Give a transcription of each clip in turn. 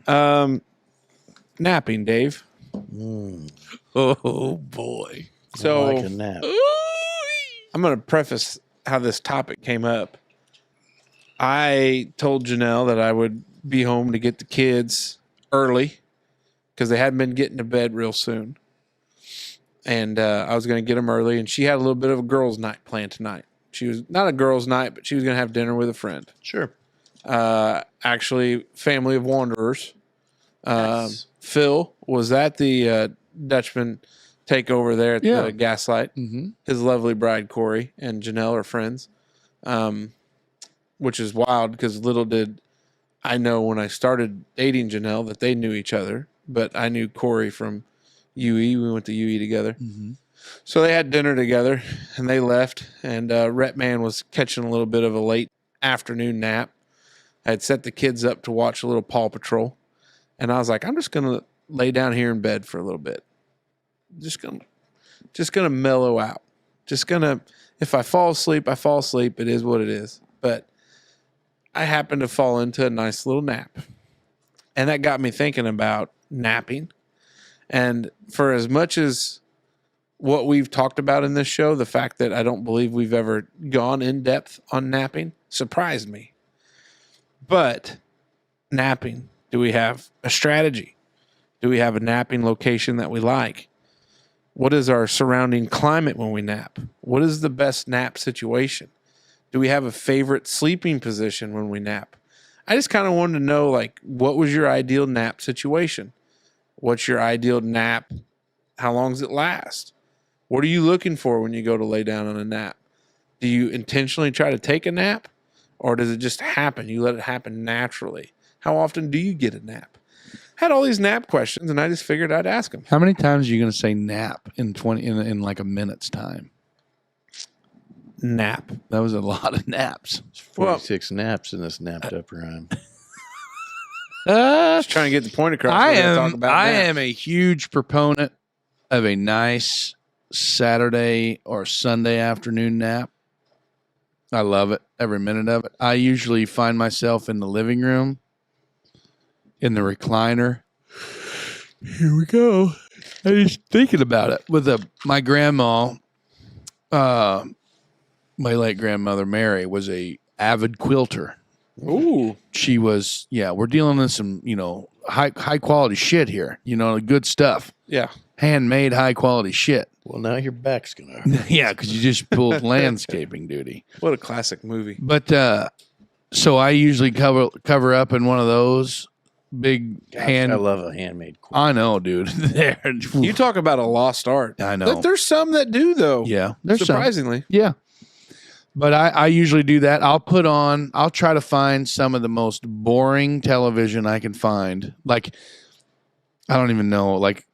Napping, Dave. Oh boy. So I like a nap. I'm going to preface how this topic came up. I told Janelle that I would be home to get the kids early because they hadn't been getting to bed real soon. And I was going to get them early. And she had a little bit of a girls' night planned tonight. She was not a girls' night, but she was going to have dinner with a friend. Sure. Actually, family of wanderers. Nice. Phil was at the Dutchman takeover there at the Gaslight. Mm-hmm. His lovely bride, Corey, and Janelle are friends, which is wild because little did I know when I started dating Janelle that they knew each other, but I knew Corey from UE. We went to UE together. Mm-hmm. So they had dinner together, and they left, and Rhett Man was catching a little bit of a late afternoon nap. I had set the kids up to watch a little Paw Patrol, and I was like, I'm just going to lay down here in bed for a little bit. Just gonna mellow out. Just gonna, if I fall asleep, I fall asleep. It is what it is. But I happened to fall into a nice little nap. And that got me thinking about napping. And for as much as what we've talked about in this show, the fact that I don't believe we've ever gone in depth on napping surprised me. But napping, do we have a strategy? Do we have a napping location that we like? What is our surrounding climate when we nap? What is the best nap situation? Do we have a favorite sleeping position when we nap? I just kind of wanted to know, like, what was your ideal nap situation? What's your ideal nap? How long does it last? What are you looking for when you go to lay down on a nap? Do you intentionally try to take a nap? Or does it just happen? You let it happen naturally. How often do you get a nap? Had all these nap questions, and I just figured I'd ask them. How many times are you going to say nap in like a minute's time? Nap. That was a lot of naps. 46 naps in this napped up rhyme. Just trying to get the point across. I naps. am a huge proponent of a nice Saturday or Sunday afternoon nap. I love it, every minute of it. I usually find myself in the living room, in the recliner. Here we go. I was thinking about it with my grandma. My late grandmother Mary was a avid quilter. Ooh, she was. Yeah, we're dealing with some, high quality shit here. Good stuff. Yeah, handmade high quality shit. Well, now your back's gonna hurt. Yeah, because you just pulled landscaping duty. What a classic movie. But so I usually cover up in one of those big hand. I love a handmade quilt. I know, dude. You talk about a lost art. I know. There's some that do, though. Yeah, there's surprisingly. Some. Yeah. But I usually do that. I'll try to find some of the most boring television I can find. Like, I don't even know, like,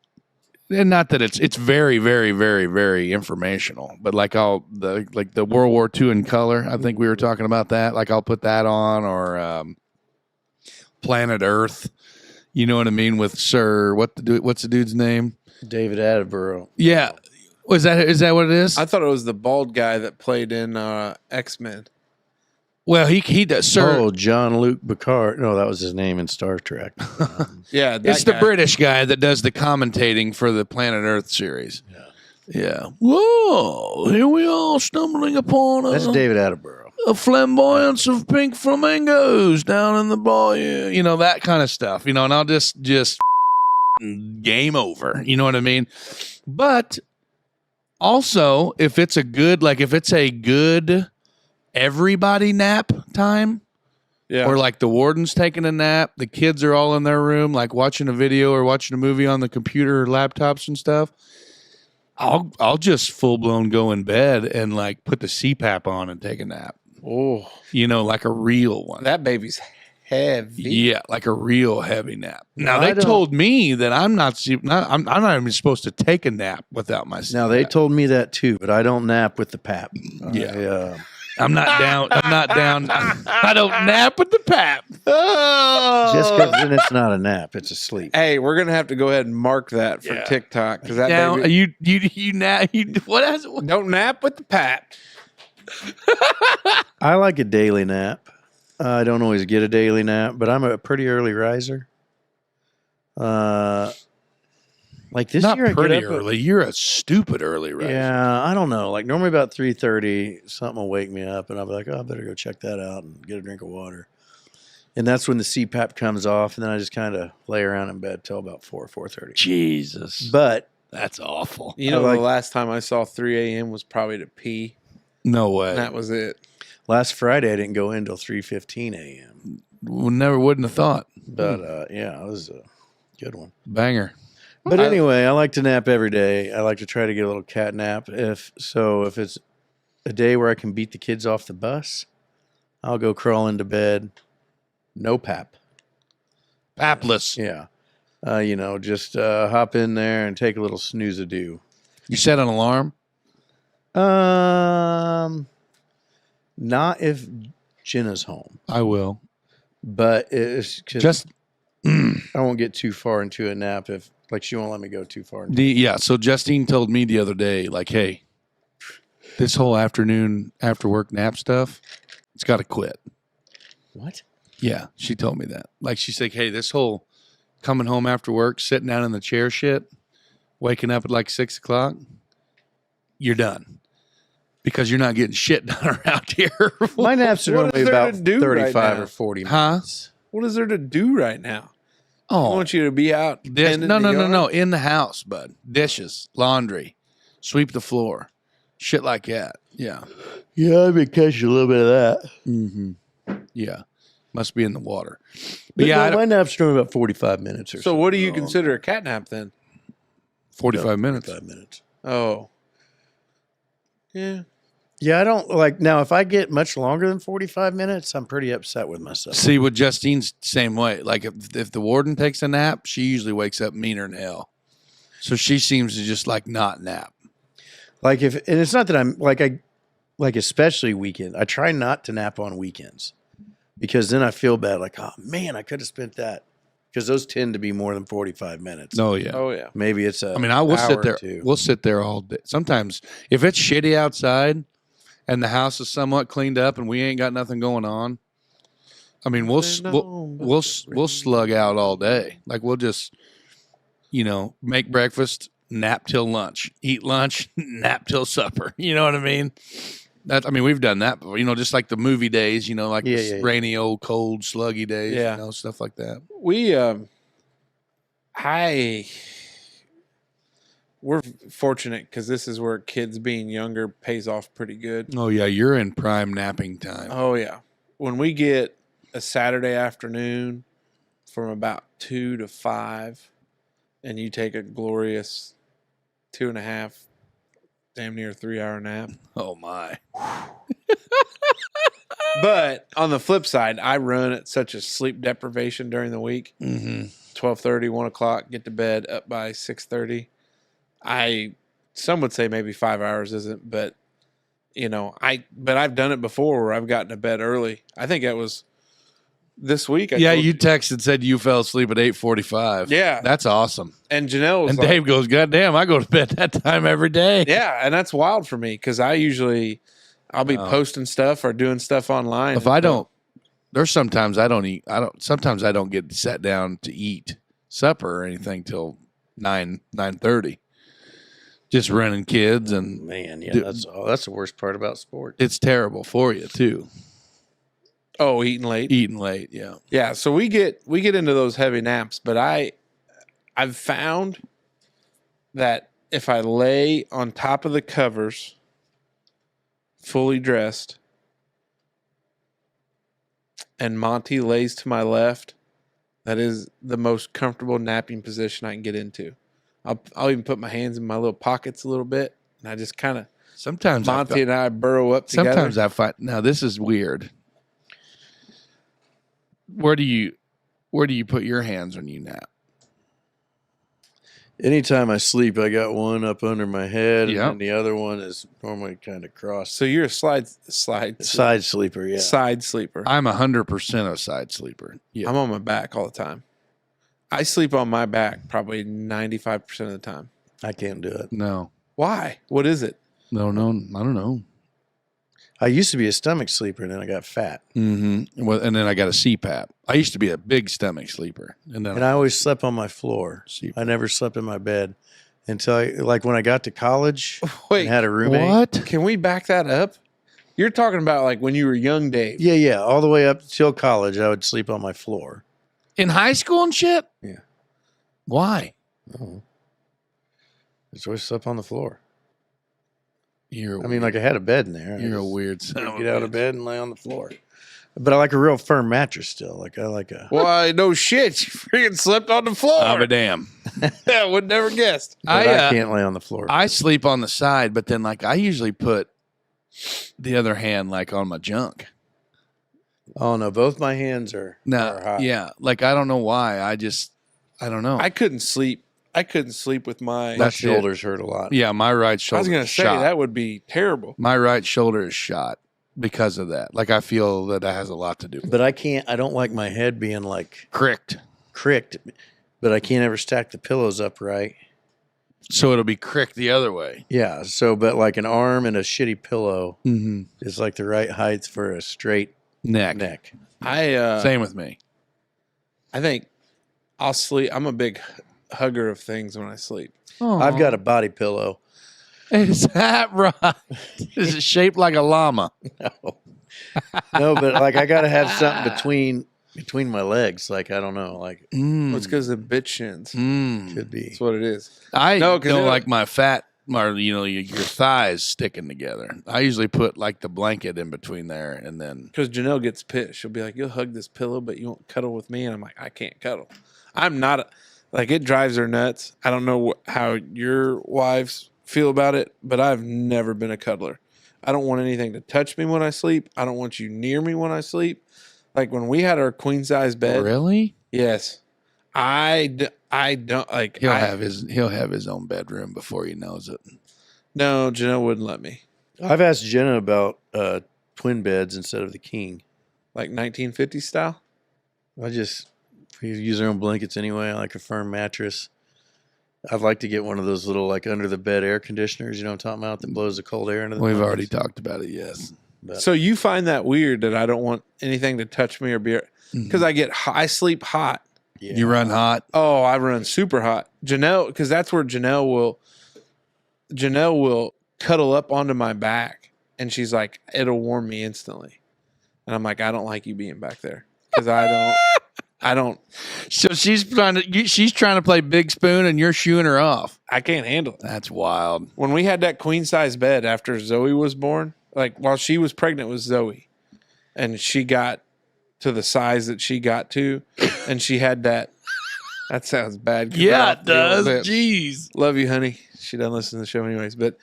and not that it's very, very, very, very informational, but like the World War II in color. I think we were talking about that. Like, I'll put that on, or Planet Earth. You know what I mean? With what's the dude's name? David Attenborough. Yeah. Is that what it is? I thought it was the bald guy that played in X-Men. Well, he does, sir. Oh, Jean-Luc Picard. No, that was his name in Star Trek. Yeah, it's the British guy that does the commentating for the Planet Earth series. Yeah. Whoa! Here we are stumbling upon That's David Attenborough. A flamboyance of pink flamingos down in the bayou. That kind of stuff. And I'll just game over. You know what I mean? But also, if it's a good everybody nap time, or like the warden's taking a nap, the kids are all in their room, like watching a video or watching a movie on the computer or laptops and stuff, I'll just full blown go in bed and like put the CPAP on and take a nap. Oh, like a real one. That baby's heavy. Yeah, like a real heavy nap. Now they told me that I'm not even supposed to take a nap without my CPAP. Now they told me that too, but I don't nap with the PAP. Yeah. I'm not down. I don't nap with the PAP. Just because then it's not a nap, it's a sleep. Hey, we're gonna have to go ahead and mark that for TikTok because that now, baby. You nap. Don't nap with the PAP. I like a daily nap. I don't always get a daily nap, but I'm a pretty early riser. Like this Not year, I pretty get up early. You're a stupid early riser. Yeah, I don't know. Like normally about 3:30, something will wake me up, and I'll be like, "Oh, I better go check that out and get a drink of water." And that's when the CPAP comes off, and then I just kind of lay around in bed till about 4:30. Jesus. But That's awful. You know, I like- the last time I saw 3 a.m. was probably to pee. No way. And that was it. last Friday I didn't go in till 3:15 a.m. Never wouldn't have thought. But yeah, it was a good one. Banger. But anyway, I like to nap every day. I like to try to get a little cat nap. If it's a day where I can beat the kids off the bus, I'll go crawl into bed. No pap. Papless. Yeah. Just hop in there and take a little snooze a do. You set an alarm? Not if Jenna's home, I will. but it's 'cause Just I won't get too far into a nap if she won't let me go too far. so Justine told me the other day, like, hey, this whole afternoon after work nap stuff, it's got to quit. What? Yeah, she told me that. Like, she's like, hey, this whole coming home after work, sitting down in the chair shit, waking up at like 6 o'clock, you're done. Because you're not getting shit done around here. My naps are What normally is there about to do right 35 now? or 40 Huh? minutes. What is there to do right now? I Oh, want you to be out. tending the yard. no. In the house, bud. Dishes, laundry, sweep the floor, shit like that. Yeah. Yeah, I've been catching a little bit of that. Mm-hmm. Yeah. Must be in the water. But yeah, my naps are normally about 45 minutes or so. So what do you consider a cat nap then? 45 minutes. 45 minutes. Oh. Yeah. Yeah, I don't like now. If I get much longer than 45 minutes, I'm pretty upset with myself. See, with Justine's same way. Like, if the warden takes a nap, she usually wakes up meaner than hell. So she seems to just like not nap. And it's not that I'm especially weekend. I try not to nap on weekends because then I feel bad. Like, oh man, I could have spent that because those tend to be more than 45 minutes. Oh yeah. Oh yeah. Maybe it's a. I mean, I will sit hour there. or two. We'll sit there all day. Sometimes if it's shitty outside and the house is somewhat cleaned up and we ain't got nothing going on, I mean, we'll slug out all day. Like, we'll just, make breakfast, nap till lunch, eat lunch, nap till supper. You know what I mean? We've done that before, just like the movie days, rainy, old, cold, sluggy days, Yeah. stuff like that. We're fortunate because this is where kids being younger pays off pretty good. Oh, yeah, you're in prime napping time. Oh yeah. When we get a Saturday afternoon from about 2 to 5 and you take a glorious 2.5, damn near 3-hour nap. Oh, my. But on the flip side, I run at such a sleep deprivation during the week. Mm-hmm. 12:30, 1 o'clock, get to bed up by 6:30. Some would say maybe 5 hours isn't, but I've done it before where I've gotten to bed early. I think that was this week. You texted, said you fell asleep at 8:45. Yeah. That's awesome. And Janelle was And like, Dave goes, God damn, I go to bed that time every day. yeah, and that's wild for me because I'll be posting stuff or doing stuff online. If I don't, there's sometimes I don't eat. Sometimes I don't get sat down to eat supper or anything till 9:30. Just running kids and Man, yeah, that's the worst part about sport. it's terrible for you too. Oh, eating late. Eating late, yeah. Yeah, so we get into those heavy naps, but I've found that if I lay on top of the covers, fully dressed, and Monty lays to my left, that is the most comfortable napping position I can get into. I'll even put my hands in my little pockets a little bit, and I just kind of Sometimes Monty and I burrow up together. Sometimes I find now this is weird. Where do you put your hands when you nap? Anytime I sleep, I got one up under my head, Yep. and the other one is normally kind of crossed. So you're a side Side sleeper, yeah. side sleeper. I'm 100% a side sleeper. Yeah. I'm on my back all the time. I sleep on my back probably 95% of the time. I can't do it. No. Why? What is it? No, I don't know. I used to be a stomach sleeper, and then I got fat. Mm-hmm. Well, and then I got a CPAP. I used to be a big stomach sleeper, and then And I always slept on my floor. CPAP. I never slept in my bed until like when I got to college Wait, and had a roommate. What? can we back that up? You're talking about like when you were young, Dave. Yeah. All the way up till college, I would sleep on my floor. In high school and shit? Yeah. Why? Oh. I just always slept on the floor. You're. I mean, like I had a bed in there. You're a weird son I'd of get a out of bitch. bed and lay on the floor. But I like a real firm mattress still. Like I like a. Why, no shit. You freaking slept on the floor. I'll be damn. Yeah, would never guessed. But I can't lay on the floor. I sleep on the side, but then like I usually put the other hand like on my junk. Oh no, both my hands are No, hot. yeah, like I don't know why. I don't know. I couldn't sleep. I couldn't sleep with my. My That's it. shoulders hurt a lot. Yeah, my right shoulder. I was going to is say shot. that would be terrible. My right shoulder is shot because of that. Like I feel that has a lot to do. But I don't like my head being like Cricked. cricked, but I can't ever stack the pillows up right. So it'll be cricked the other way. Yeah. So, but like an arm and a shitty pillow Mm-hmm. is like the right height for a straight Neck. neck. Same with me. I think I'll sleep. I'm a big hugger of things when I sleep. I've got a body pillow. Is that right? Is it shaped like a llama? No, but like I got to have something between my legs. Like I don't know. Like Mm. It's because of bitch shins. Mm. could be. That's what it is. I No, 'cause don't it- like my fat, or your thighs sticking together. I usually put like the blanket in between there, and then Because Janelle gets pissed. She'll be like, "You'll hug this pillow, but you won't cuddle with me." And I'm like, "I can't cuddle. I'm not like it drives her nuts." I don't know how your wives feel about it, but I've never been a cuddler. I don't want anything to touch me when I sleep. I don't want you near me when I sleep. Like when we had our queen size bed. really, Yes, I don't like. he'll have his own bedroom before he knows it. No, Janelle wouldn't let me. I've asked Jenna about twin beds instead of the king. Like 1950s style. We use our own blankets anyway. I like a firm mattress. I'd like to get one of those little like under the bed air conditioners. You know what I'm talking about? That blows the cold air into the We've blankets. already talked about it. Yes, But So you find that weird that I don't want anything to touch me or be because I sleep hot. yeah. you run hot. Oh, I run super hot. Janelle, because that's where Janelle will cuddle up onto my back, and she's like, "It'll warm me instantly," and I'm like, "I don't like you being back there because I don't, So she's trying to play big spoon, and you're shooing her off. I can't handle it." That's wild. When we had that queen size bed after Zoe was born, like while she was pregnant with Zoe, and she got to the size that she got to, and she had that. That sounds bad. 'cause Yeah, I it don't feel does. that. Jeez. Love you, honey. She doesn't listen to the show anyways, but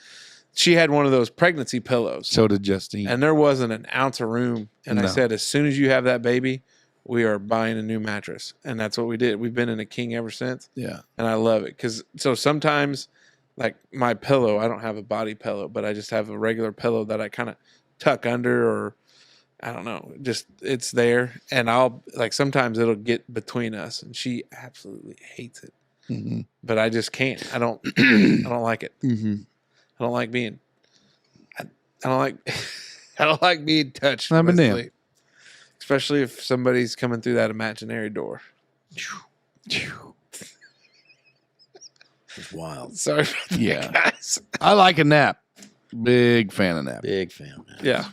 she had one of those pregnancy pillows, So did Justine. and there wasn't an ounce of room. And I No. said, as soon as you have that baby, we are buying a new mattress, and that's what we did. We've been in a king ever since, Yeah. and I love it because so sometimes, like my pillow, I don't have a body pillow, but I just have a regular pillow that I kind of tuck under, or I don't know, just it's there, and I'll like sometimes it'll get between us, and she absolutely hates it. Mm-hmm. But I just can't. I don't. I don't like it. Mm-hmm. I don't like being. I don't like. I don't like being touched. I'm when a I damn. sleep. Especially if somebody's coming through that imaginary door. It's wild. Sorry, about that, Yeah. guys. I like a nap. Big fan of nap. Big fan. Yeah.